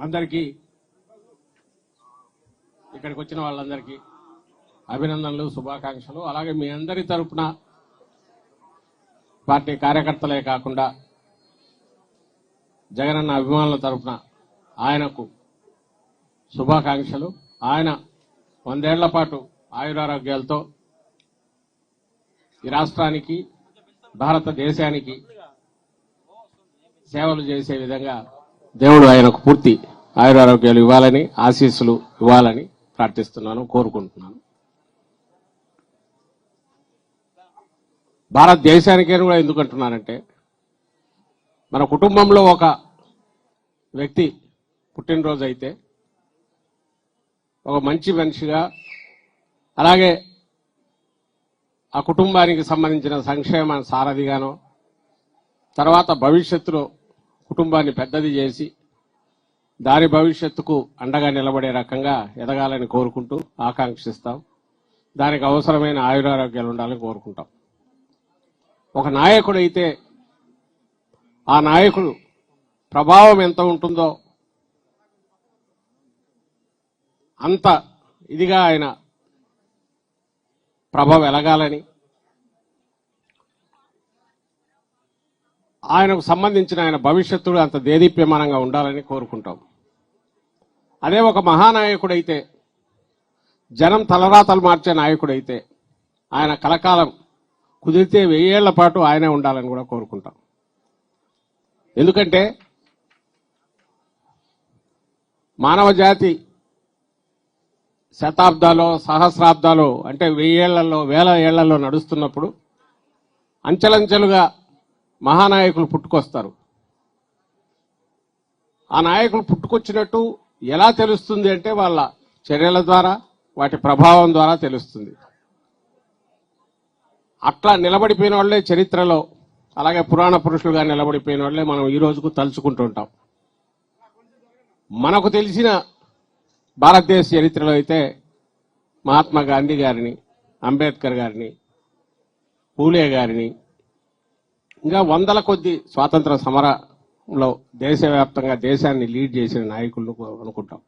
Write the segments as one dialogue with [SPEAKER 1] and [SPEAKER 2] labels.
[SPEAKER 1] అందరికీ ఇక్కడికి వచ్చిన వాళ్ళందరికీ అభినందనలు, శుభాకాంక్షలు. అలాగే మీ అందరి తరపున పార్టీ కార్యకర్తలే కాకుండా జగనన్న అభిమానుల తరపున ఆయనకు శుభాకాంక్షలు. ఆయన 100 ఏళ్ల పాటు ఆయురారోగ్యాలతో ఈ రాష్ట్రానికి, భారతదేశానికి సేవలు చేసే విధంగా దేవుడు ఆయనకు పూర్తి ఆయురారోగ్యాలు ఇవ్వాలని, ఆశీస్సులు ఇవ్వాలని ప్రార్థిస్తున్నాను, కోరుకుంటున్నాను. భారతదేశానికే కూడా ఎందుకంటున్నానంటే, మన కుటుంబంలో ఒక వ్యక్తి పుట్టినరోజు అయితే ఒక మంచి మనిషిగా, అలాగే ఆ కుటుంబానికి సంబంధించిన సంక్షేమ సారథిగానో, తర్వాత భవిష్యత్తులో కుటుంబాన్ని పెద్దది చేసి దాని భవిష్యత్తుకు అండగా నిలబడే రకంగా ఎదగాలని కోరుకుంటూ ఆకాంక్షిస్తాం. దానికి అవసరమైన ఆయురారోగ్యాలు ఉండాలని కోరుకుంటాం. ఒక నాయకుడైతే ఆ నాయకుడు ప్రభావం ఎంత ఉంటుందో అంత ఇదిగా ఆయన ప్రభావం ఎలగాలని, ఆయనకు సంబంధించిన ఆయన భవిష్యత్తుడు అంత దేదీప్యమానంగా ఉండాలని కోరుకుంటాం. అదే ఒక మహానాయకుడైతే, జనం తలరాతలు మార్చే నాయకుడైతే ఆయన కలకాలం, కుదిరితే 1000 ఏళ్ల పాటు ఆయనే ఉండాలని కూడా కోరుకుంటాం. ఎందుకంటే మానవ జాతి శతాబ్దాలు, సహస్రాబ్దాలు అంటే 1000 ఏళ్లలో, 1000 ఏళ్లలో నడుస్తున్నప్పుడు అంచెలంచెలుగా మహానాయకులు పుట్టుకొస్తారు. ఆ నాయకులు పుట్టుకొచ్చినట్టు ఎలా తెలుస్తుంది అంటే వాళ్ళ చర్యల ద్వారా, వాటి ప్రభావం ద్వారా తెలుస్తుంది. అట్లా నిలబడిపోయిన వాళ్లే చరిత్రలో, అలాగే పురాణ పురుషులుగా నిలబడిపోయిన వాళ్లే మనం ఈ రోజుకు తలుచుకుంటుంటాం. మనకు తెలిసిన భారతదేశ చరిత్రలో అయితే మహాత్మా గాంధీ గారిని, అంబేద్కర్ గారిని, పూలే గారిని, ఇంకా 100ల కొద్ది స్వాతంత్ర సమరంలో దేశవ్యాప్తంగా దేశాన్ని లీడ్ చేసిన నాయకులను అనుకుంటాం.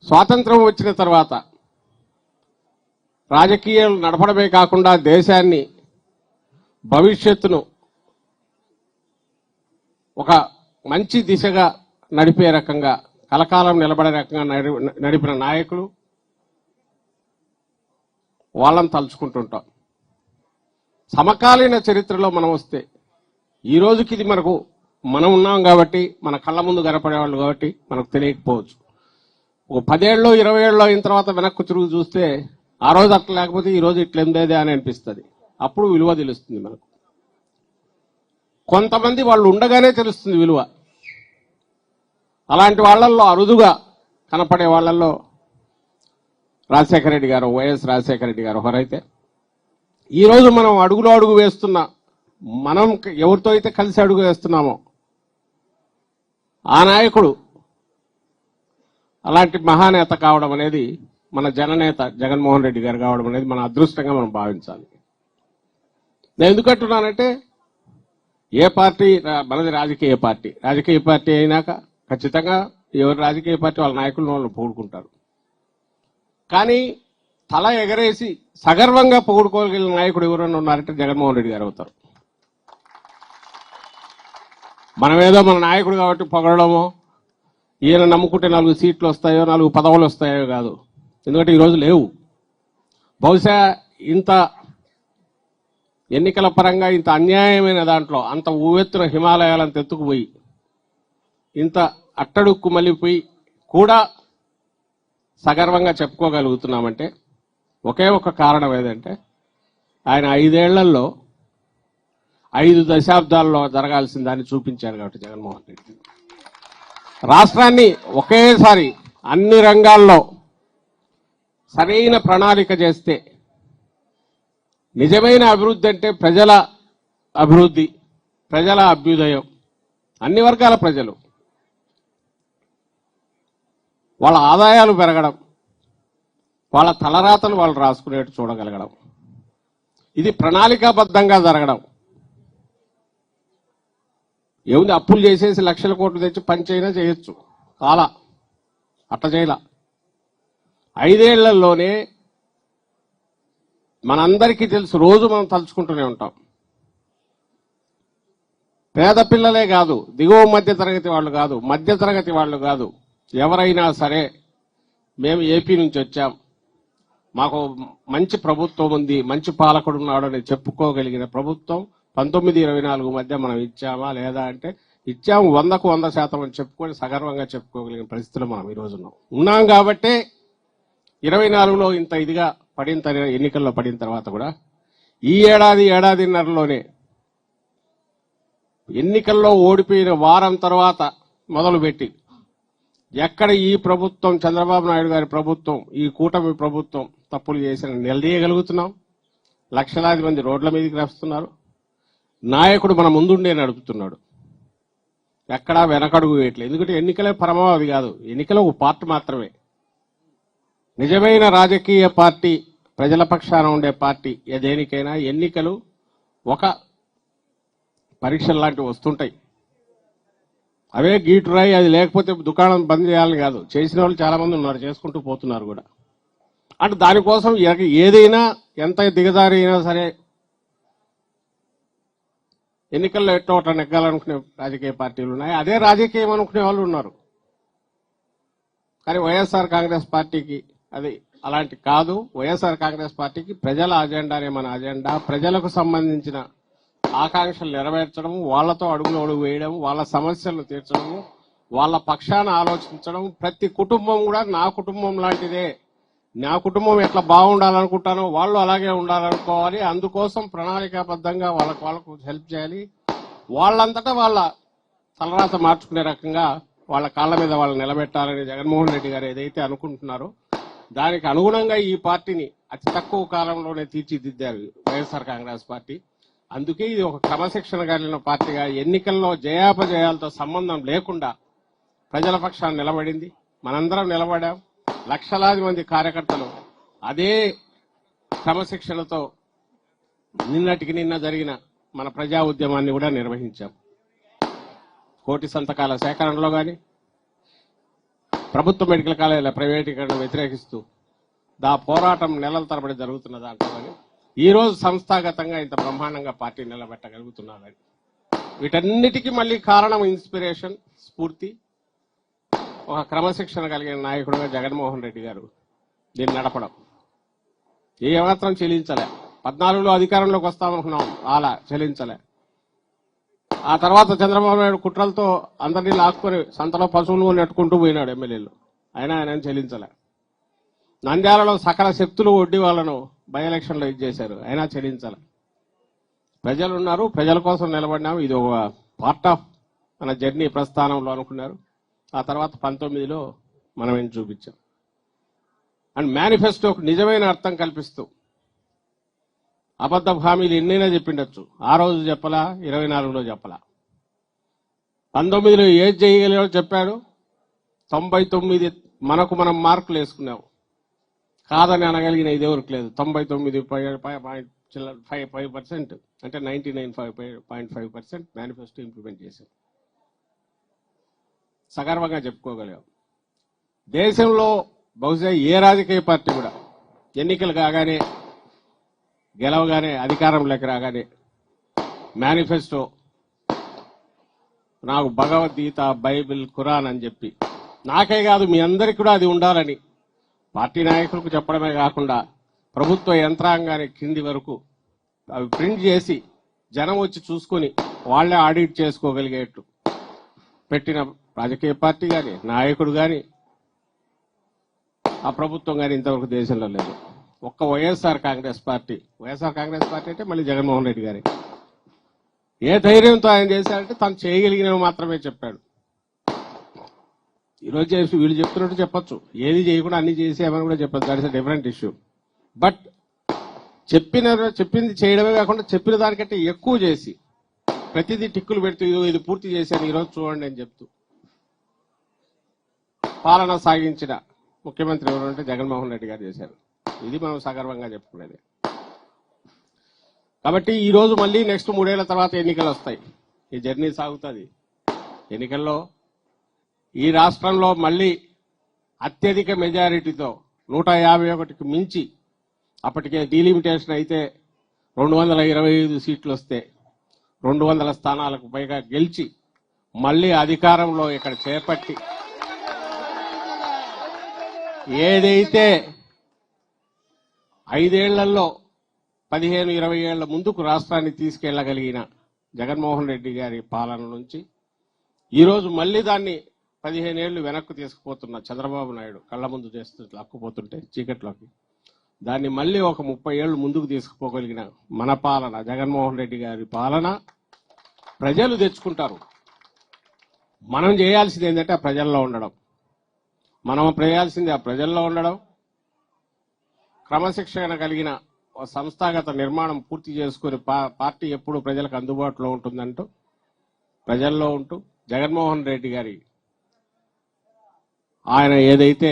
[SPEAKER 1] స్వాతంత్రం వచ్చిన తర్వాత రాజకీయాలు నడపడమే కాకుండా దేశాన్ని, భవిష్యత్తును ఒక మంచి దిశగా నడిపే రకంగా, కలకాలం నిలబడే రకంగా నడిపిన నాయకులు, వాళ్ళని తలుచుకుంటుంటాం. సమకాలీన చరిత్రలో మనం వస్తే ఈ రోజుకి ఇది మనకు, మనం ఉన్నాం కాబట్టి, మన కళ్ళ ముందు కనపడేవాళ్ళు కాబట్టి మనకు తెలియకపోవచ్చు. ఒక 10 ఏళ్ళలో 20 ఏళ్ళలో అయిన తర్వాత వెనక్కు తిరుగు చూస్తే ఆ రోజు అట్లా లేకపోతే ఈ రోజు ఇట్లెందేదే అని అనిపిస్తుంది. అప్పుడు విలువ తెలుస్తుంది మనకు. కొంతమంది వాళ్ళు ఉండగానే తెలుస్తుంది విలువ. అలాంటి వాళ్ళల్లో అరుదుగా కనపడే వాళ్ళల్లో రాజశేఖర రెడ్డి గారు, వైఎస్ రాజశేఖర రెడ్డి గారు ఒకరైతే, ఈరోజు మనం అడుగులో అడుగు వేస్తున్న, మనం ఎవరితో అయితే కలిసి అడుగు వేస్తున్నామో ఆ నాయకుడు అలాంటి మహానేత కావడం అనేది, మన జననేత జగన్మోహన్ రెడ్డి గారు కావడం అనేది మన అదృష్టంగా మనం భావించాలి. నేను ఎందుకంటున్నానంటే, ఏ పార్టీ, మనది రాజకీయ పార్టీ అయినాక ఖచ్చితంగా ఎవరు రాజకీయ పార్టీ వాళ్ళ నాయకులను వాళ్ళు పొగుడుకుంటారు. కానీ తల ఎగరేసి సగర్వంగా పొగుడుకోగలిగిన నాయకుడు ఎవరైనా ఉన్నారంటే జగన్మోహన్ రెడ్డి గారు అవుతారు. మనమేదో మన నాయకుడు కాబట్టి పొగడమో, ఈయన నమ్ముకుంటే 4 సీట్లు వస్తాయో, 4 పదవులు వస్తాయో కాదు. ఎందుకంటే ఈరోజు లేవు. బహుశా ఇంత ఎన్నికల పరంగా ఇంత అన్యాయమైన దాంట్లో, అంత ఊవెత్తున హిమాలయాలను తెత్తుకుపోయి, ఇంత అట్టడుక్కు మళ్ళీపోయి కూడా సగర్వంగా చెప్పుకోగలుగుతున్నామంటే ఒకే ఒక కారణం ఏదంటే, ఆయన 5 ఏళ్లలో 5 దశాబ్దాల్లో జరగాల్సిన దాన్ని చూపించారు కాబట్టి జగన్మోహన్ రెడ్డి. రాష్ట్రాన్ని ఒకేసారి అన్ని రంగాల్లో సరైన ప్రణాళిక చేస్తే, నిజమైన అభివృద్ధి అంటే ప్రజల అభివృద్ధి, ప్రజల అభ్యుదయం, అన్ని వర్గాల ప్రజలు వాళ్ళ ఆదాయాలు పెరగడం, వాళ్ళ తలరాతలు వాళ్ళు రాసుకునేట్టు చూడగలగడం, ఇది ప్రణాళికాబద్ధంగా జరగడం. ఏముంది, అప్పులు చేసేసి లక్షల కోట్లు తెచ్చి పంచైనా చేయొచ్చు. కాలా, అట్లా చేయలా. 5 ఏళ్లలోనే మనందరికీ తెలుసు, రోజు మనం తలుచుకుంటూనే ఉంటాం. పేద పిల్లలే కాదు, దిగువ మధ్య తరగతి వాళ్ళు కాదు, మధ్య తరగతి వాళ్ళు కాదు, ఎవరైనా సరే మేము ఏపీ నుంచి వచ్చాం, మాకు మంచి ప్రభుత్వం ఉంది, మంచి పాలకుడు ఉన్నాడు అని చెప్పుకోగలిగిన ప్రభుత్వం 19-24 మధ్య మనం ఇచ్చామా లేదా అంటే ఇచ్చాము. 100కు 100% అని చెప్పుకొని సగర్వంగా చెప్పుకోగలిగిన పరిస్థితులు మనం ఈరోజు ఉన్నాం. కాబట్టే 24లో ఇంత ఇదిగా ఎన్నికల్లో పడిన తర్వాత కూడా ఈ ఏడాదిన్నరలోనే ఎన్నికల్లో ఓడిపోయిన వారం తర్వాత మొదలుపెట్టి ఎక్కడ ఈ ప్రభుత్వం, చంద్రబాబు నాయుడు గారి ప్రభుత్వం, ఈ కూటమి ప్రభుత్వం తప్పులు చేసిన నిలదీయగలుగుతున్నాం. లక్షలాది మంది రోడ్ల మీదకి వస్తున్నారు. నాయకుడు మన ముందుండే నడుపుతున్నాడు, ఎక్కడా వెనకడుగు వేయట్లేదు. ఎందుకంటే ఎన్నికలే పరమావధి కాదు, ఎన్నికలు ఒక పార్ట్ మాత్రమే. నిజమైన రాజకీయ పార్టీ, ప్రజల పక్షాన ఉండే పార్టీ దేనికైనా ఎన్నికలు ఒక పరీక్షలు లాంటివి వస్తుంటాయి. అవే గీటురాయి, అది లేకపోతే దుకాణం బంద్ చేయాలని కాదు. చేసిన వాళ్ళు చాలా మంది ఉన్నారు, చేసుకుంటూ పోతున్నారు కూడా. అంటే దానికోసం ఏదైనా ఎంత దిగజారి అయినా సరే ఎన్నికల్లో ఎట్టో ఒకటి నెగ్గాలనుకునే రాజకీయ పార్టీలు ఉన్నాయి, అదే రాజకీయం అనుకునే వాళ్ళు ఉన్నారు. కానీ వైఎస్ఆర్ కాంగ్రెస్ పార్టీకి అది అలాంటి కాదు. వైఎస్ఆర్ కాంగ్రెస్ పార్టీకి ప్రజల అజెండానే మన అజెండా. ప్రజలకు సంబంధించిన ఆకాంక్షలు నెరవేర్చడం, వాళ్లతో అడుగు వేయడం, వాళ్ళ సమస్యలను తీర్చడం, వాళ్ళ పక్షాన ఆలోచించడం. ప్రతి కుటుంబం కూడా నా కుటుంబం లాంటిదే, నా కుటుంబం ఎట్లా బాగుండాలనుకుంటానో వాళ్ళు అలాగే ఉండాలనుకోవాలి. అందుకోసం ప్రణాళికాబద్ధంగా వాళ్ళకు హెల్ప్ చేయాలి. వాళ్ళంతటా వాళ్ళ తలరాత మార్చుకునే రకంగా వాళ్ళ కాళ్ల మీద వాళ్ళు నిలబెట్టాలని జగన్మోహన్ రెడ్డి గారు ఏదైతే అనుకుంటున్నారో దానికి అనుగుణంగా ఈ పార్టీని అతి తక్కువ కాలంలోనే తీర్చిదిద్దారు వైఎస్ఆర్ కాంగ్రెస్ పార్టీ. అందుకే ఇది ఒక క్రమశిక్షణ కలిగిన పార్టీగా ఎన్నికల్లో జయాపజయాలతో సంబంధం లేకుండా ప్రజల పక్షాన్ని నిలబడింది. మనందరం నిలబడాం. లక్షలాది మంది కార్యకర్తలు అదే క్రమశిక్షణతో నిన్నటికి నిన్న జరిగిన మన ప్రజా ఉద్యమాన్ని కూడా నిర్వహించాం. 1,000 సంతకాల సేకరణలో కానీ, ప్రభుత్వ మెడికల్ కాలేజీల ప్రైవేటీకరణ వ్యతిరేకిస్తూ పోరాటం నెలల తరబడి జరుగుతున్న దాంట్లో కానీ ఈ రోజు సంస్థాగతంగా ఇంత బ్రహ్మాండంగా పార్టీ నిలబెట్టగలుగుతున్నారని, వీటన్నిటికీ మళ్ళీ కారణం ఇన్స్పిరేషన్, స్ఫూర్తి, ఒక క్రమశిక్షణ కలిగిన నాయకుడుగా జగన్మోహన్ రెడ్డి గారు దీన్ని నడపడం. ఏమాత్రం చెల్లించలే. 14లో అధికారంలోకి వస్తామనుకున్నాం, అలా చెల్లించలే. ఆ తర్వాత చంద్రబాబు నాయుడు కుట్రలతో అందరినీ లాక్కుని సంతలో పశువులు నెట్టుకుంటూ పోయినాడు ఎమ్మెల్యేలు, అయినా ఆయన చెల్లించలే. నంద్యాలలో సకల శక్తులు ఒడ్డి వాళ్ళను బై ఎలక్షన్లో ఇచ్చేశారు, అయినా చెల్లించాలి. ప్రజలు ఉన్నారు, ప్రజల కోసం నిలబడినాము, ఇది ఒక పార్ట్ ఆఫ్ మన జర్నీ ప్రస్థానంలో అనుకున్నారు. ఆ తర్వాత 19లో మనం ఏం చూపించాం. అండ్ మేనిఫెస్టోకు నిజమైన అర్థం కల్పిస్తూ అబద్ధ హామీలు ఎన్నైనా చెప్పిండొచ్చు, ఆ రోజు చెప్పలా, 24లో చెప్పలా. 19లో ఏది చేయగలిగాడో చెప్పాడు. 99 మనం మార్కులు వేసుకున్నాం. కాదని అనగలిగిన ఇదెవరికి లేదు. 99.5% అంటే 99.5% మేనిఫెస్టో ఇంప్లిమెంట్ చేశాం. సగర్వంగా చెప్పుకోగలిగాం. దేశంలో బహుశా ఏ రాజకీయ పార్టీ కూడా ఎన్నికలు కాగానే, గెలవగానే, అధికారంలోకి రాగానే మేనిఫెస్టో నాకు భగవద్గీత, బైబిల్, ఖురాన్ అని చెప్పి, నాకే కాదు మీ అందరికీ కూడా అది ఉండాలని పార్టీ నాయకులకు చెప్పడమే కాకుండా ప్రభుత్వ యంత్రాంగానికి కింది వరకు అవి ప్రింట్ చేసి జనం వచ్చి చూసుకొని వాళ్లే ఆడిట్ చేసుకోగలిగేట్టు పెట్టిన రాజకీయ పార్టీ కానీ, నాయకుడు కానీ, ఆ ప్రభుత్వం కానీ ఇంతవరకు దేశంలో లేదు. ఒక్క వైఎస్ఆర్ కాంగ్రెస్ పార్టీ అంటే మళ్ళీ జగన్మోహన్ రెడ్డి గారి ఏ ధైర్యంతో ఆయన చేశారంటే తను చేయగలిగినవి మాత్రమే చెప్పాడు. ఈరోజు చేసి వీళ్ళు చెప్తున్నట్టు చెప్పొచ్చు, ఏది చేయకుండా అన్ని చేసేమని కూడా చెప్పచ్చు, that is a different issue. But చెప్పింది చేయడమే కాకుండా చెప్పిన దానికంటే ఎక్కువ చేసి ప్రతిదీ టిక్కులు పెడుతూ ఇది పూర్తి చేశాను ఈరోజు చూడండి అని చెప్తూ పాలన సాగించిన ముఖ్యమంత్రి ఎవరంటే జగన్మోహన్ రెడ్డి గారు చేశారు. ఇది మనం సగర్వంగా చెప్పుకునేది. కాబట్టి ఈ రోజు మళ్ళీ నెక్స్ట్ 3 ఏళ్ల తర్వాత ఎన్నికలు వస్తాయి. ఈ జర్నీ సాగుతుంది. ఎన్నికల్లో ఈ రాష్ట్రంలో మళ్ళీ అత్యధిక మెజారిటీతో 151కి మించి, అప్పటికే డీలిమిటేషన్ అయితే 225 సీట్లు వస్తే 200 స్థానాలకు పైగా గెలిచి మళ్ళీ అధికారంలో ఇక్కడ చేపట్టి ఏదైతే 5 ఏళ్లలో 15-20 ఏళ్ల ముందుకు రాష్ట్రాన్ని తీసుకెళ్లగలిగిన జగన్మోహన్ రెడ్డి గారి పాలన నుంచి ఈరోజు మళ్ళీ దాన్ని 15 ఏళ్లు వెనక్కు తీసుకుపోతున్న చంద్రబాబు నాయుడు కళ్ళ ముందు చేస్తూ లక్కుపోతుంటే చీకట్లోకి దాన్ని మళ్ళీ ఒక 30 ఏళ్లు ముందుకు తీసుకుపోగలిగిన మన పాలన, జగన్మోహన్ రెడ్డి గారి పాలన ప్రజలు తెచ్చుకుంటారు. మనం చేయాల్సింది ఏంటంటే ఆ ప్రజల్లో ఉండడం. మనం చేయాల్సింది ఆ ప్రజల్లో ఉండడం, క్రమశిక్షణ కలిగిన సంస్థాగత నిర్మాణం పూర్తి చేసుకుని పార్టీ ఎప్పుడు ప్రజలకు అందుబాటులో ఉంటుందంటూ ప్రజల్లో ఉంటూ జగన్మోహన్ రెడ్డి గారి ఆయన ఏదైతే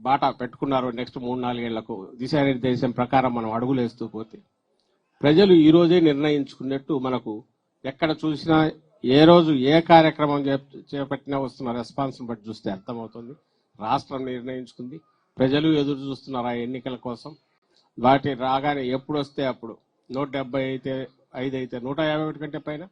[SPEAKER 1] బాటా పెట్టుకున్నారో నెక్స్ట్ 3-4 ఏళ్లకు దిశానిర్దేశం ప్రకారం మనం అడుగులేస్తూ పోతే ప్రజలు ఈ రోజే నిర్ణయించుకున్నట్టు మనకు ఎక్కడ చూసినా ఏ రోజు ఏ కార్యక్రమం చేపట్టినా వస్తున్న రెస్పాన్స్ బట్టి చూస్తే అర్థమవుతుంది. రాష్ట్రం నిర్ణయించుకుంది, ప్రజలు ఎదురు చూస్తున్నారు ఆ ఎన్నికల కోసం. వాటి రాగానే ఎప్పుడు వస్తే అప్పుడు 175 అయితే 151 కంటే పైన,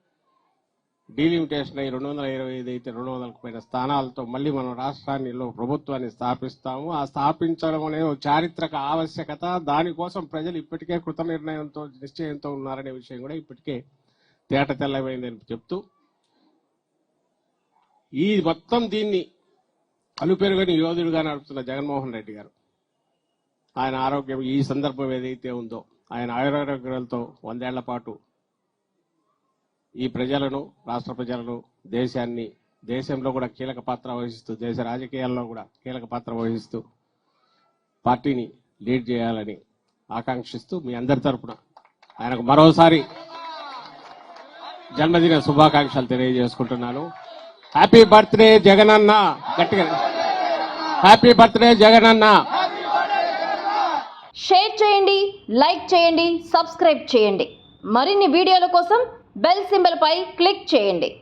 [SPEAKER 1] డీలిమిటేషన్ అయ్యి 225 అయితే 200కు పైన స్థానాలతో మళ్ళీ మనం రాష్ట్రాన్నిలో ప్రభుత్వాన్ని స్థాపిస్తాము. ఆ స్థాపించడం అనేది ఒక చారిత్రక ఆవశ్యకత. దానికోసం ప్రజలు ఇప్పటికే కృత నిర్ణయంతో నిశ్చయంతో ఉన్నారనే విషయం కూడా ఇప్పటికే తేట తెల్లమైందని చెప్తూ ఈ మొత్తం దీన్ని అలుపెరుగని యోధుడుగా నడుపుతున్న జగన్మోహన్ రెడ్డి గారు, ఆయన ఆరోగ్యం ఈ సందర్భం ఏదైతే ఉందో ఆయన ఆయురారోగ్యాలతో 100 ఏళ్ల పాటు ఈ ప్రజలను, రాష్ట్ర ప్రజలను, దేశాన్ని, దేశంలో కూడా కీలక పాత్ర వహిస్తూ, దేశ రాజకీయాల్లో కూడా కీలక పాత్ర వహిస్తూ పార్టీని లీడ్ చేయాలని ఆకాంక్షిస్తూ మీ అందరి తరపున ఆయనకు మరోసారి జన్మదిన శుభాకాంక్షలు తెలియజేసుకుంటున్నాను. Happy birthday Jagananna. గట్టిగా హ్యాపీ బర్త్డే జగనన్న.
[SPEAKER 2] షేర్ చేయండి, లైక్ చేయండి, సబ్స్క్రైబ్ చేయండి. మరిన్ని వీడియోల కోసం బెల్ సింబల్ పై క్లిక్ చేయండి.